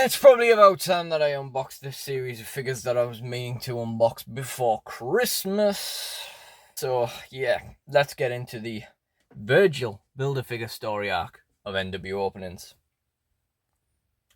It's probably about time that I unboxed this series of figures that I was meaning to unbox before Christmas. So, yeah, let's get into the Virgil Build-A-Figure story arc of NWOpenings.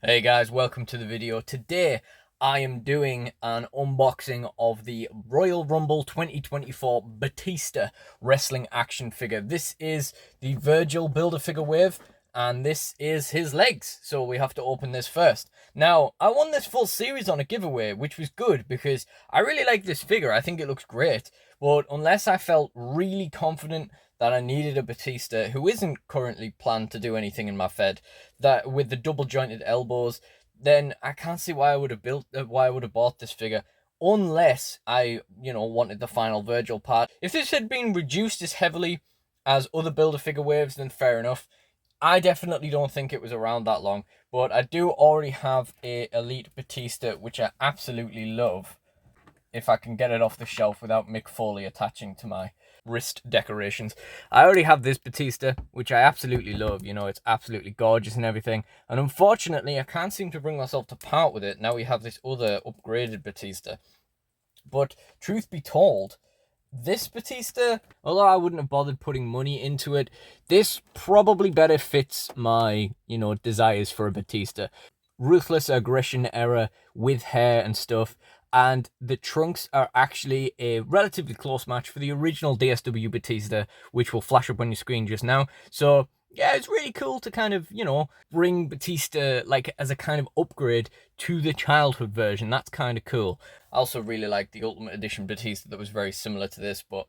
Hey guys, welcome to the video. Today, I am doing an unboxing of the Royal Rumble 2024 Batista wrestling action figure. This is the Virgil Build-A-Figure wave, and this is his legs, so we have to open this first. Now, I won this full series on a giveaway, which was good because I really like this figure. I think it looks great, but unless I felt really confident that I needed a Batista who isn't currently planned to do anything in my Fed, that with the double jointed elbows, then I can't see why I would have bought this figure unless I, wanted the final Virgil part. If this had been reduced as heavily as other Build-A-Figure waves, then fair enough. I definitely don't think it was around that long, but I do already have a Elite Batista, which I absolutely love, if I can get it off the shelf without Mick Foley attaching to my wrist decorations. I already have this Batista, which I absolutely love. It's absolutely gorgeous and everything. And unfortunately, I can't seem to bring myself to part with it. Now we have this other upgraded Batista. But truth be told, this Batista, although I wouldn't have bothered putting money into it, this probably better fits my, desires for a Batista. Ruthless aggression era with hair and stuff. And the trunks are actually a relatively close match for the original DSW Batista, which will flash up on your screen just now. So, yeah, it's really cool to kind of, bring Batista, like, as a kind of upgrade to the childhood version. That's kind of cool. I also really like the Ultimate Edition Batista that was very similar to this, but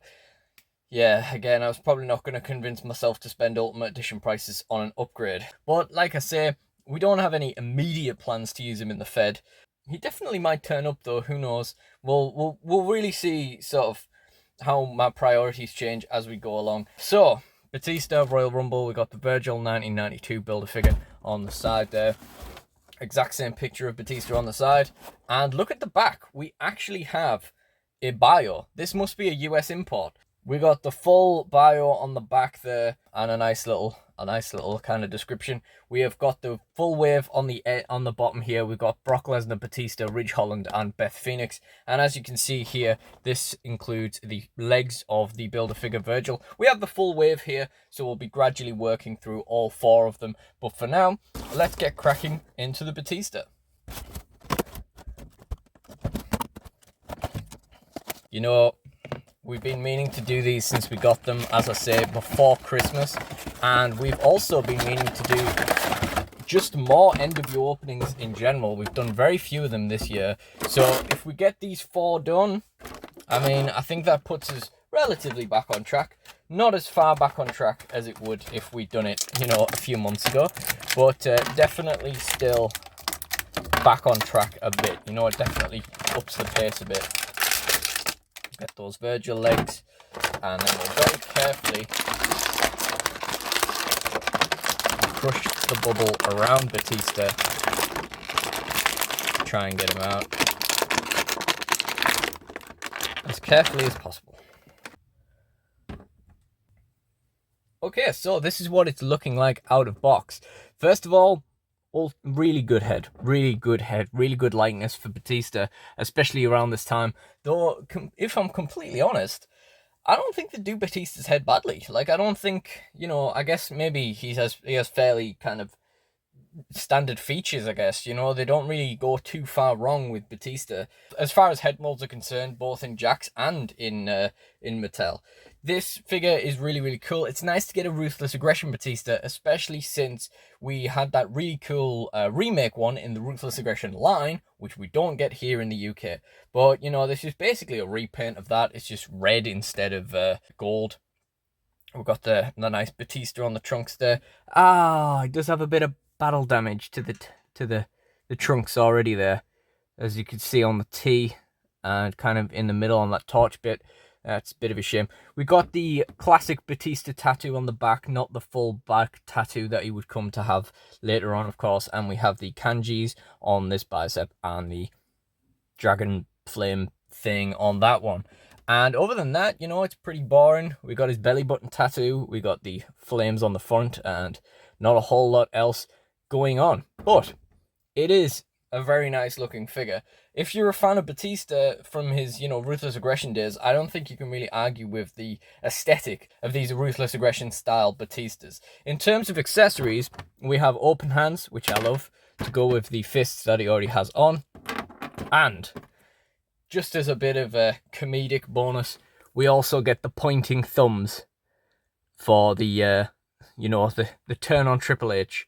yeah, again, I was probably not going to convince myself to spend Ultimate Edition prices on an upgrade. But like I say, we don't have any immediate plans to use him in the Fed. He definitely might turn up though, who knows. We'll really see sort of how my priorities change as we go along. So, Batista, Royal Rumble, we got the Virgil 1992 Build-A-Figure on the side there. Exact same picture of Batista on the side. And look at the back, we actually have a bio. This must be a US import. We got the full bio on the back there and a nice little kind of description. We have got the full wave on the bottom here. We've got Brock Lesnar, Batista, Ridge Holland, and Beth Phoenix. And as you can see here, this includes the legs of the Build-A-Figure Virgil. We have the full wave here, so we'll be gradually working through all four of them. But for now, let's get cracking into the Batista. We've been meaning to do these since we got them, as I say, before Christmas. And we've also been meaning to do just more NWOpenings in general. We've done very few of them this year. So if we get these four done, I think that puts us relatively back on track. Not as far back on track as it would if we'd done it, a few months ago. But definitely still back on track a bit. It definitely ups the pace a bit. Get those Virgil legs, and then we'll very carefully crush the bubble around Batista. Try and get him out as carefully as possible. Okay, so this is what it's looking like out of box. First of all, really good head, really good likeness for Batista, especially around this time. Though, if I'm completely honest, I don't think they do Batista's head badly. Like, I don't think, I guess maybe he has fairly kind of standard features, I guess. They don't really go too far wrong with Batista as far as head molds are concerned, both in Jakks and in mattel. This figure is really cool. It's nice to get a Ruthless Aggression Batista, especially since we had that really cool remake one in the Ruthless Aggression line, which we don't get here in the UK. But, this is basically a repaint of that. It's just red instead of gold. We've got the nice Batista on the trunks there. It does have a bit of battle damage to the trunks already there, as you can see on the T and kind of in the middle on that torch bit. That's a bit of a shame. We got the classic Batista tattoo on the back, not the full back tattoo that he would come to have later on, of course. And we have the kanjis on this bicep and the dragon flame thing on that one. And other than that, it's pretty boring. We got his belly button tattoo. We got the flames on the front and not a whole lot else going on. But it is a very nice looking figure. If you're a fan of Batista from his, Ruthless Aggression days, I don't think you can really argue with the aesthetic of these Ruthless Aggression style Batistas. In terms of accessories, we have open hands, which I love, to go with the fists that he already has on. And just as a bit of a comedic bonus, we also get the pointing thumbs for the, the turn on Triple H.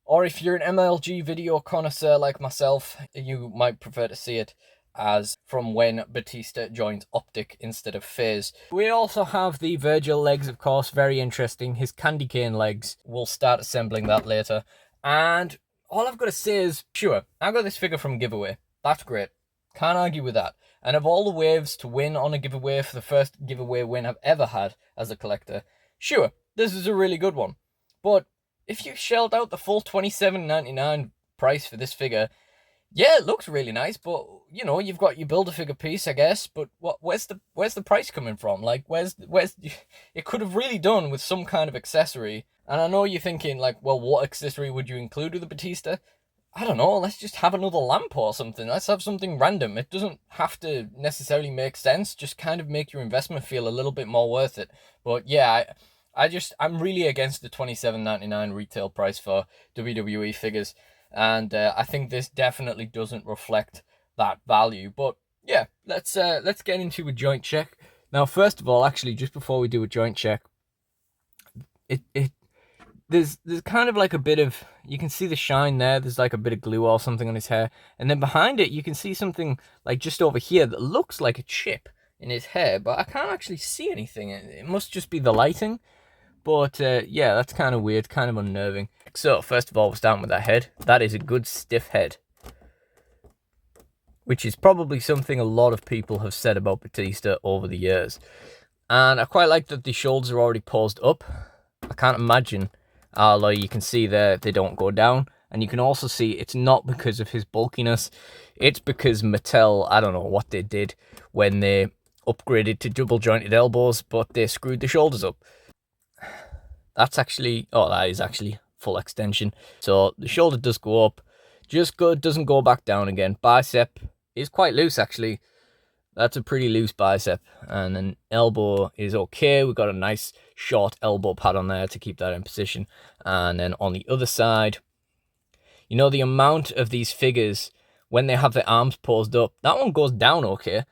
Or if you're an MLG video connoisseur like myself, you might prefer to see it as from when Batista joins Optic instead of Phase. We also have the Virgil legs, of course, very interesting. His candy cane legs. We'll start assembling that later. And all I've got to say is, sure, I got this figure from giveaway. That's great. Can't argue with that. And of all the waves to win on a giveaway for the first giveaway win I've ever had as a collector, sure, this is a really good one. But if you shelled out the full $27.99 price for this figure, yeah, it looks really nice, but you've got your Build-A-Figure piece, I guess. But where's the price coming from? Like, where's it could have really done with some kind of accessory. And I know you're thinking, like, well, what accessory would you include with the Batista? I don't know, let's just have another lamp or something. Let's have something random. It doesn't have to necessarily make sense. Just kind of make your investment feel a little bit more worth it. But yeah, I'm really against the $27.99 retail price for WWE figures, and I think this definitely doesn't reflect that value. But yeah, let's get into a joint check. Now, first of all, actually, just before we do a joint check, there's kind of like a bit of, you can see the shine there. There's like a bit of glue or something on his hair, and then behind it you can see something like just over here that looks like a chip in his hair, but I can't actually see anything. It must just be the lighting. But yeah, that's kind of weird, kind of unnerving. So first of all, we're starting with that head. That is a good stiff head, which is probably something a lot of people have said about Batista over the years. And I quite like that the shoulders are already posed up. I can't imagine, although you can see there they don't go down. And you can also see it's not because of his bulkiness. It's because Mattel, I don't know what they did when they upgraded to double jointed elbows, but they screwed the shoulders up. That is actually full extension. So the shoulder does go up, just doesn't go back down again. Bicep is quite loose, actually. That's a pretty loose bicep. And then elbow is okay. We've got a nice short elbow pad on there to keep that in position. And then on the other side, the amount of these figures, when they have their arms posed up, that one goes down okay.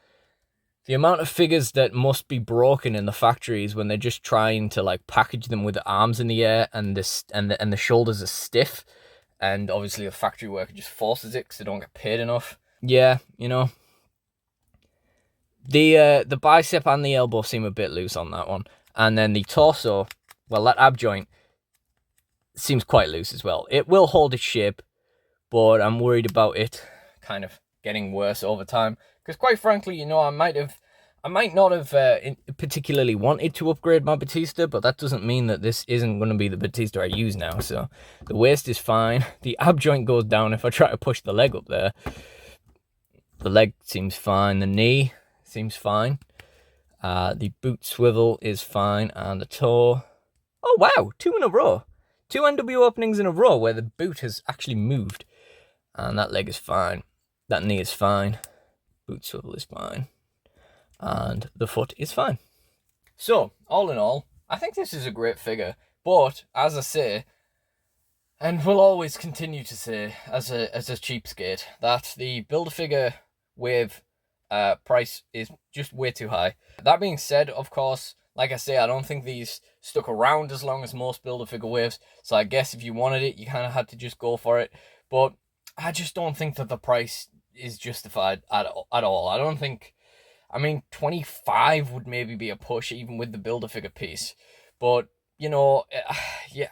The amount of figures that must be broken in the factories when they're just trying to like package them with the arms in the air and the shoulders are stiff, and obviously the factory worker just forces it because they don't get paid enough. Yeah, the bicep and the elbow seem a bit loose on that one, and then the torso, well, that ab joint seems quite loose as well. It will hold its shape, but I'm worried about it kind of getting worse over time. Because quite frankly, I might not have particularly wanted to upgrade my Batista, but that doesn't mean that this isn't going to be the Batista I use now. So the waist is fine. The ab joint goes down if I try to push the leg up there. The leg seems fine. The knee seems fine. The boot swivel is fine, and the toe. Oh wow, 2 in a row. 2 NWOpenings in a row where the boot has actually moved, and that leg is fine. That knee is fine. Boot swivel is fine, and the foot is fine. So, all in all, I think this is a great figure, but, as I say, and will always continue to say, as a cheapskate, that the Build-A-Figure wave price is just way too high. That being said, of course, like I say, I don't think these stuck around as long as most Build-A-Figure waves, so I guess if you wanted it, you kind of had to just go for it, but I just don't think that the price is justified at all. I don't think, 25 would maybe be a push even with the Build-A-Figure piece, but yeah,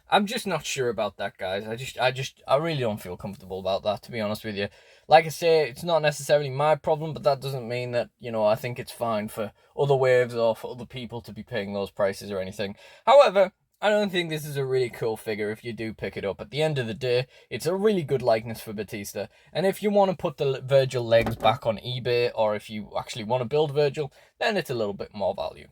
I'm just not sure about that, guys. I really don't feel comfortable about that, to be honest with you. Like I say, it's not necessarily my problem, but that doesn't mean that, I think it's fine for other waves or for other people to be paying those prices or anything. However, I don't think this is a really cool figure if you do pick it up. At the end of the day, it's a really good likeness for Batista. And if you want to put the Virgil legs back on eBay, or if you actually want to build Virgil, then it's a little bit more value.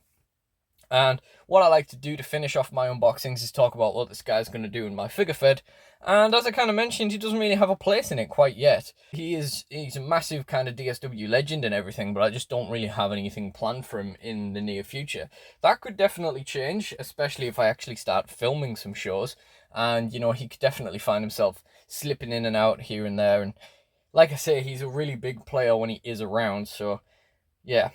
And what I like to do to finish off my unboxings is talk about what this guy's going to do in my figure fed. And as I kind of mentioned, he doesn't really have a place in it quite yet. He's a massive kind of DSW legend and everything, but I just don't really have anything planned for him in the near future. That could definitely change, especially if I actually start filming some shows. And, you know, he could definitely find himself slipping in and out here and there. And like I say, he's a really big player when he is around, so yeah,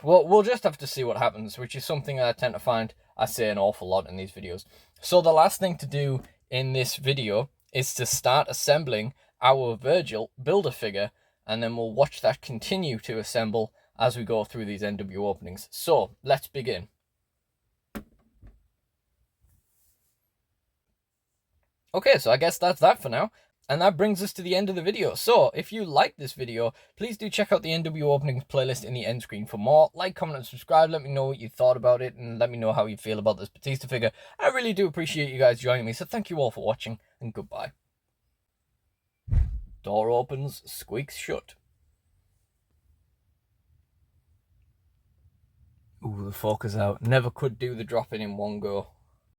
we'll just have to see what happens, which is something I tend to find I say an awful lot in these videos. So the last thing to do in this video is to start assembling our Virgil Build-A-Figure, and then we'll watch that continue to assemble as we go through these NWO openings. So let's begin. Okay, so I guess that's that for now. And that brings us to the end of the video. So, if you like this video, please do check out the NWO openings playlist in the end screen for more. Like, comment, and subscribe. Let me know what you thought about it, and let me know how you feel about this Batista figure. I really do appreciate you guys joining me, so thank you all for watching, and goodbye. Door opens, squeaks shut. Ooh, the fork is out. Never could do the drop in one go.